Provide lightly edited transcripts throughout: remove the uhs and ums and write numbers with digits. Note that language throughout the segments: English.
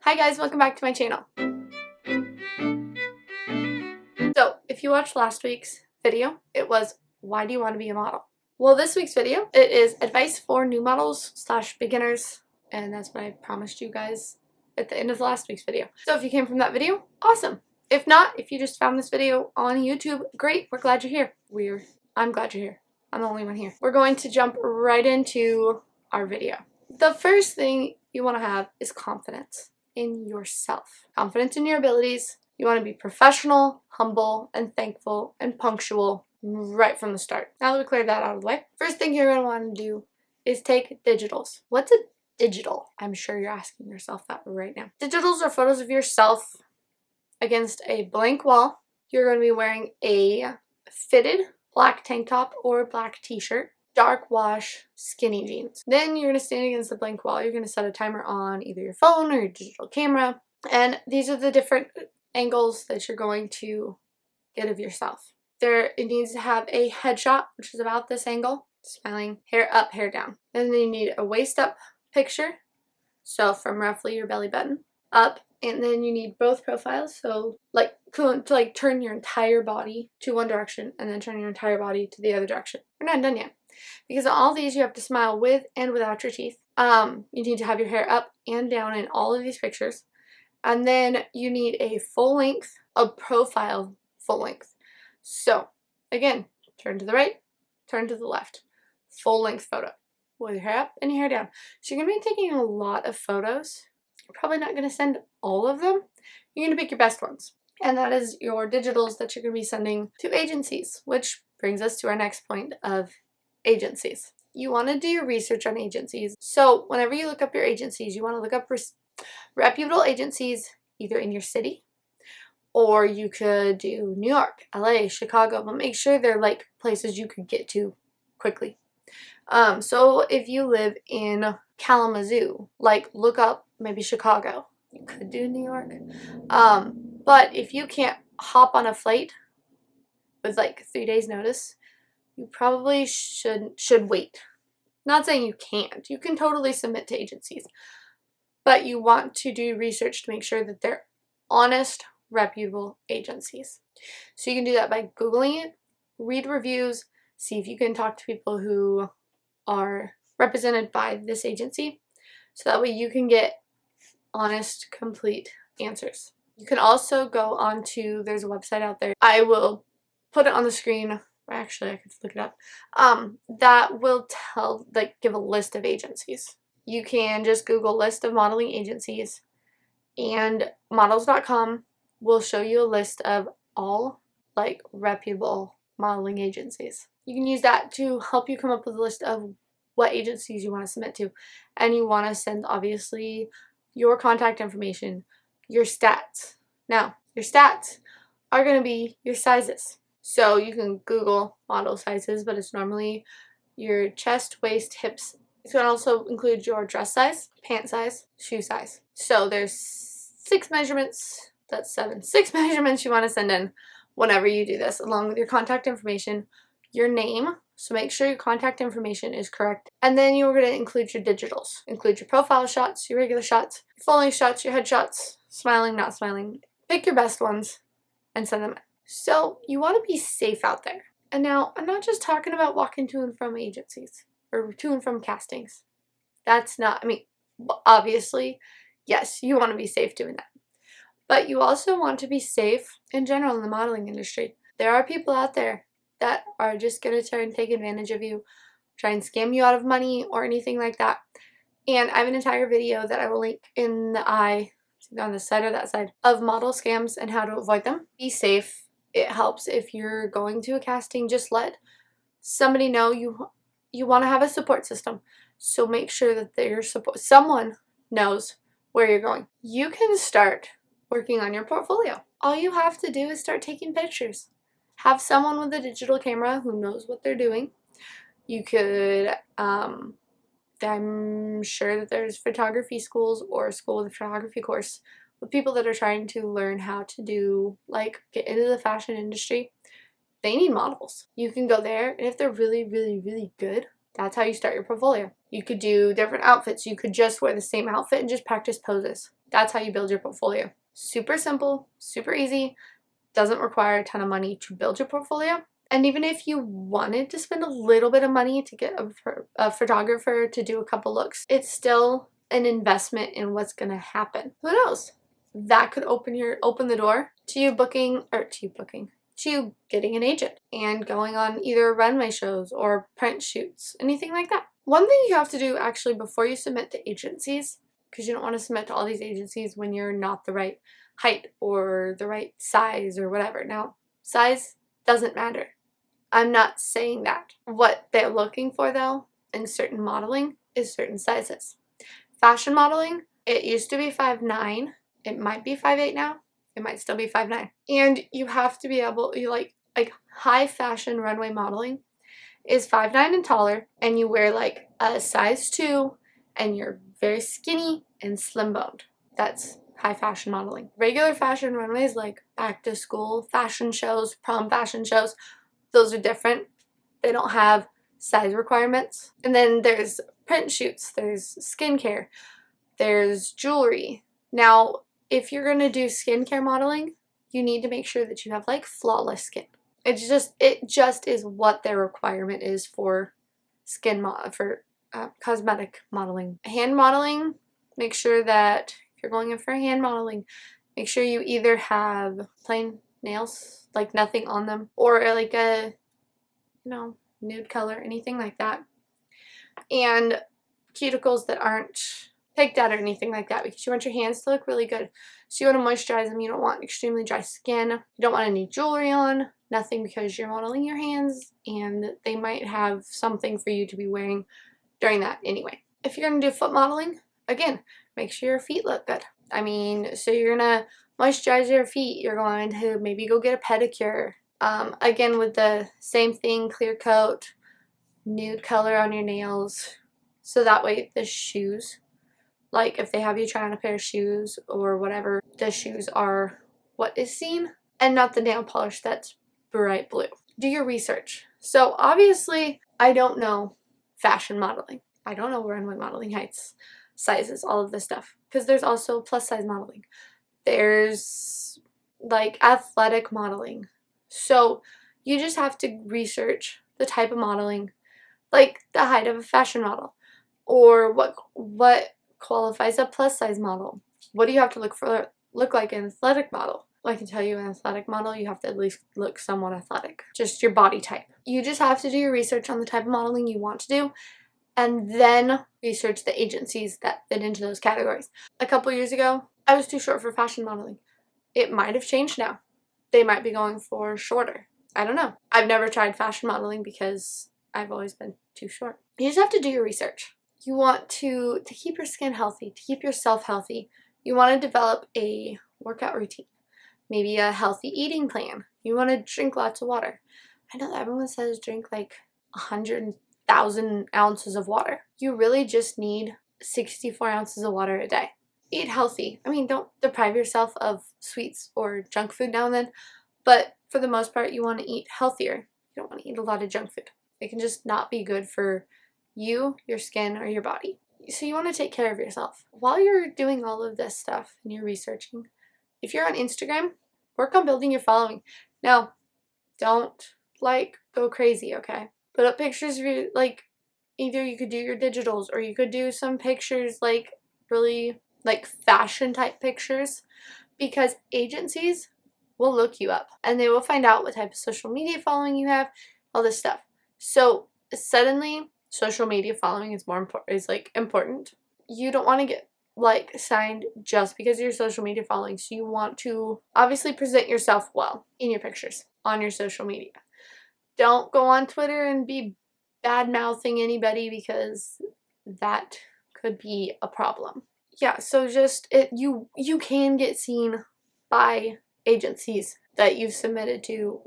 Hi guys, welcome back to my channel. So, if you watched last week's video, it was why do you want to be a model? Well, this week's video, it is advice for new models / beginners, and that's what I promised you guys at the end of the last week's video. So if you came from that video, awesome. If not, if you just found this video on YouTube, great, we're glad you're here. I'm glad you're here. I'm the only one here. We're going to jump right into our video. The first thing you want to have is confidence in yourself. Confidence in your abilities. You want to be professional, humble, and thankful, and punctual right from the start. Now that we cleared that out of the way, first thing you're going to want to do is take digitals. What's a digital? I'm sure you're asking yourself that right now. Digitals are photos of yourself against a blank wall. You're going to be wearing a fitted black tank top or black t-shirt, dark wash, skinny jeans. Then you're going to stand against the blank wall. You're going to set a timer on either your phone or your digital camera. And these are the different angles that you're going to get of yourself. It needs to have a headshot, which is about this angle, smiling, hair up, hair down. And then you need a waist up picture, so from roughly your belly button up. And then you need both profiles, so to turn your entire body to one direction and then turn your entire body to the other direction. We're not done yet, because all these you have to smile with and without your teeth. You need to have your hair up and down in all of these pictures. And then you need a full length, a profile full length. So again, turn to the right, turn to the left. Full length photo with your hair up and your hair down. So you're going to be taking a lot of photos. You're probably not going to send all of them. You're going to pick your best ones. And that is your digitals that you're going to be sending to agencies, which brings us to our next point of agencies. You want to do your research on agencies. So whenever you look up your agencies, you want to look up reputable agencies either in your city, or you could do New York, LA, Chicago, but make sure they're like places you could get to quickly. So if you live in Kalamazoo, like look up maybe Chicago. You could do New York. But if you can't hop on a flight with like 3 days notice, you probably should wait. Not saying you can't. You can totally submit to agencies. But you want to do research to make sure that they're honest, reputable agencies. So you can do that by Googling it, read reviews, see if you can talk to people who are represented by this agency, so that way you can get honest, complete answers. You can also go on to, there's a website out there, I will put it on the screen, actually I could look it up, that will give a list of agencies. You can just Google list of modeling agencies, and models.com will show you a list of all reputable modeling agencies. You can use that to help you come up with a list of what agencies you want to submit to. And you want to send obviously your contact information, your stats. Now, your stats are going to be your sizes. So you can Google model sizes, but it's normally your chest, waist, hips. It's going to also include your dress size, pant size, shoe size. So there's 6 measurements, that's 7. 6 measurements you want to send in whenever you do this, along with your contact information, your name, so make sure your contact information is correct. And then you're going to include your digitals. Include your profile shots, your regular shots, your full length shots, your headshots, smiling, not smiling. Pick your best ones and send them in. So you want to be safe out there. And now, I'm not just talking about walking to and from agencies or to and from castings. That's not, obviously, yes, you want to be safe doing that. But you also want to be safe in general in the modeling industry. There are people out there that are just going to try and take advantage of you, try and scam you out of money or anything like that. And I have an entire video that I will link in the on this side or that side, of model scams and how to avoid them. Be safe. It helps if you're going to a casting. Just let somebody know you want to have a support system. So make sure that someone knows where you're going. You can start working on your portfolio. All you have to do is start taking pictures. Have someone with a digital camera who knows what they're doing. You could, I'm sure that there's photography schools or a school with a photography course with people that are trying to learn how to do, get into the fashion industry. They need models. You can go there, and if they're really, really, really good, that's how you start your portfolio. You could do different outfits. You could just wear the same outfit and just practice poses. That's how you build your portfolio. Super simple, super easy, doesn't require a ton of money to build your portfolio. And even if you wanted to spend a little bit of money to get a photographer to do a couple looks, it's still an investment in what's going to happen. Who knows? That could open the door to you getting an agent and going on either runway shows or print shoots, anything like that. One thing you have to do actually before you submit to agencies, because you don't want to submit to all these agencies when you're not the right height or the right size or whatever. Now, size doesn't matter. I'm not saying that. What they're looking for though in certain modeling is certain sizes. Fashion modeling, it used to be 5'9". It might be 5'8" now. It might still be 5'9". And you have to be able, like high fashion runway modeling is 5'9" and taller, and you wear like a size 2 and you're very skinny and slim boned. That's high fashion modeling. Regular fashion runways like back to school fashion shows, prom fashion shows, those are different. They don't have size requirements. And then there's print shoots, there's skincare, there's jewelry. Now, if you're going to do skincare modeling, you need to make sure that you have like flawless skin. It just is what their requirement is for cosmetic modeling. Hand modeling, make sure that if you're going in for hand modeling, make sure you either have plain nails, like nothing on them, or like a, nude color, anything like that. And cuticles that aren't picked out or anything like that, because you want your hands to look really good. So you want to moisturize them. You don't want extremely dry skin. You don't want any jewelry on, nothing, because you're modeling your hands and they might have something for you to be wearing during that anyway. If you're going to do foot modeling, again, make sure your feet look good. So you're going to moisturize your feet. You're going to maybe go get a pedicure. Again, with the same thing, clear coat, nude color on your nails. So that way the shoes, like if they have you try on a pair of shoes or whatever, the shoes are what is seen and not the nail polish that's bright blue. Do your research. So obviously I don't know fashion modeling. I don't know runway modeling heights, sizes, all of this stuff. Because there's also plus size modeling. There's like athletic modeling. So you just have to research the type of modeling, like the height of a fashion model, or what qualifies a plus size model. What do you have to look like an athletic model? Well, I can tell you an athletic model, you have to at least look somewhat athletic. Just your body type. You just have to do your research on the type of modeling you want to do, and then research the agencies that fit into those categories. A couple years ago, I was too short for fashion modeling. It might have changed now. They might be going for shorter. I don't know. I've never tried fashion modeling because I've always been too short. You just have to do your research. You want to keep your skin healthy, to keep yourself healthy. You want to develop a workout routine, maybe a healthy eating plan. You want to drink lots of water. I know that everyone says drink like 100,000 ounces of water. You really just need 64 ounces of water a day. Eat healthy. Don't deprive yourself of sweets or junk food now and then, but for the most part, you want to eat healthier. You don't want to eat a lot of junk food. It can just not be good for you, your skin, or your body. So you want to take care of yourself. While you're doing all of this stuff and you're researching, if you're on Instagram, work on building your following. Now, don't go crazy, okay? Put up pictures of your, either you could do your digitals or you could do some pictures really fashion type pictures, because agencies will look you up and they will find out what type of social media following you have, all this stuff. So suddenly social media following is important. You don't want to get signed just because of your social media following. So you want to obviously present yourself well in your pictures on your social media. Don't go on Twitter and be bad mouthing anybody, because that could be a problem. Yeah, so you can get seen by agencies that you've submitted to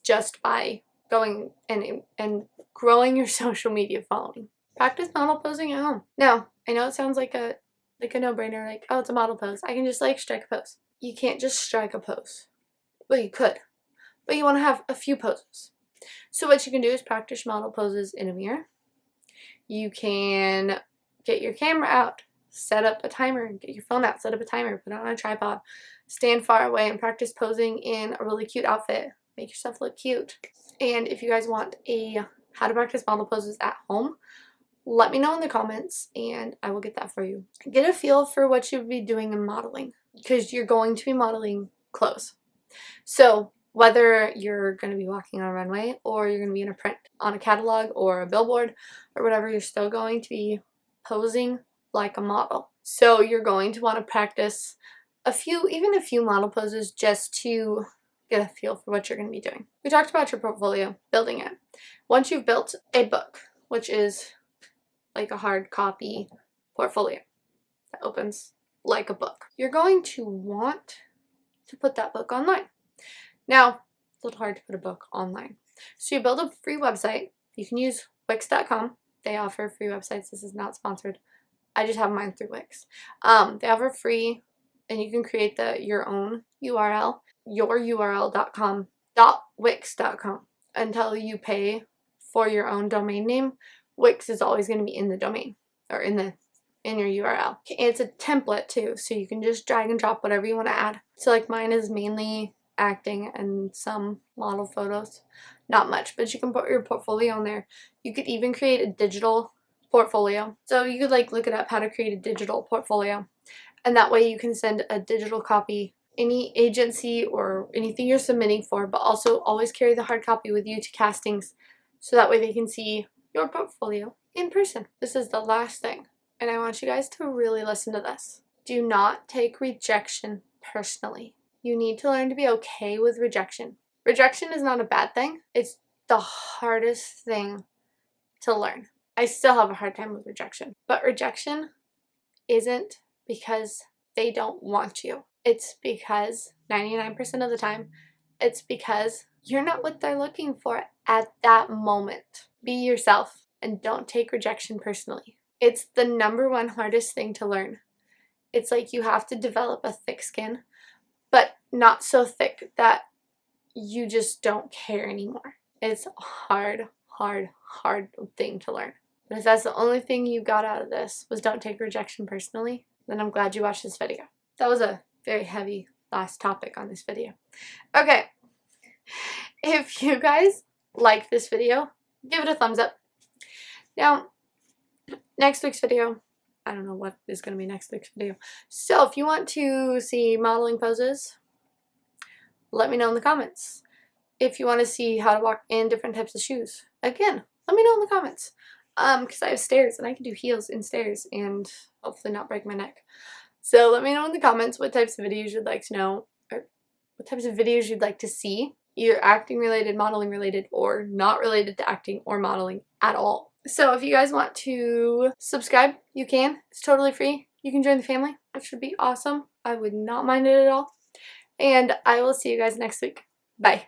just by going and growing your social media following. Practice model posing at home. Now, I know it sounds like a no-brainer, oh, it's a model pose. I can just strike a pose. You can't just strike a pose. Well, you could, but you want to have a few poses. So what you can do is practice model poses in a mirror. You can get your camera out, set up a timer, get your phone out, set up a timer, put it on a tripod, stand far away and practice posing in a really cute outfit. Make yourself look cute. And if you guys want a how to practice model poses at home, let me know in the comments and I will get that for you. Get a feel for what you would be doing in modeling, because you're going to be modeling clothes. So whether you're going to be walking on a runway or you're going to be in a print on a catalog or a billboard or whatever, you're still going to be posing like a model. So you're going to want to practice even a few model poses just to get a feel for what you're going to be doing. We talked about your portfolio, building it. Once you've built a book, which is like a hard copy portfolio that opens like a book, you're going to want to put that book online. Now, it's a little hard to put a book online. So you build a free website. You can use Wix.com. They offer free websites. This is not sponsored. I just have mine through Wix. They offer free, and you can create your own URL, yoururl.com, .wix.com. Until you pay for your own domain name, Wix is always going to be in the domain, or in your URL. And it's a template too, so you can just drag and drop whatever you want to add. So like mine is mainly acting and some model photos. Not much, but you can put your portfolio on there. You could even create a digital portfolio. So you could like look it up how to create a digital portfolio. And that way you can send a digital copy any agency or anything you're submitting for, but also always carry the hard copy with you to castings so that way they can see your portfolio in person. This is the last thing, and I want you guys to really listen to this. Do not take rejection personally. You need to learn to be okay with rejection. Rejection is not a bad thing. It's the hardest thing to learn. I still have a hard time with rejection. But rejection isn't because they don't want you. It's because 99% of the time, it's because you're not what they're looking for at that moment. Be yourself and don't take rejection personally. It's the #1 hardest thing to learn. It's like you have to develop a thick skin, but not so thick that you just don't care anymore. It's a hard thing to learn. But if that's the only thing you got out of this was don't take rejection personally, then I'm glad you watched this video. That was a very heavy last topic on this video. Okay, if you guys like this video, give it a thumbs up. Now, next week's video, I don't know what is going to be next week's video. So if you want to see modeling poses, let me know in the comments. If you want to see how to walk in different types of shoes, again, let me know in the comments. Because I have stairs and I can do heels in stairs and hopefully not break my neck. So let me know in the comments what types of videos you'd like to know, or what types of videos you'd like to see, either acting related, modeling related, or not related to acting or modeling at all. So if you guys want to subscribe, you can. It's totally free. You can join the family, which would be awesome. I would not mind it at all. And I will see you guys next week. Bye.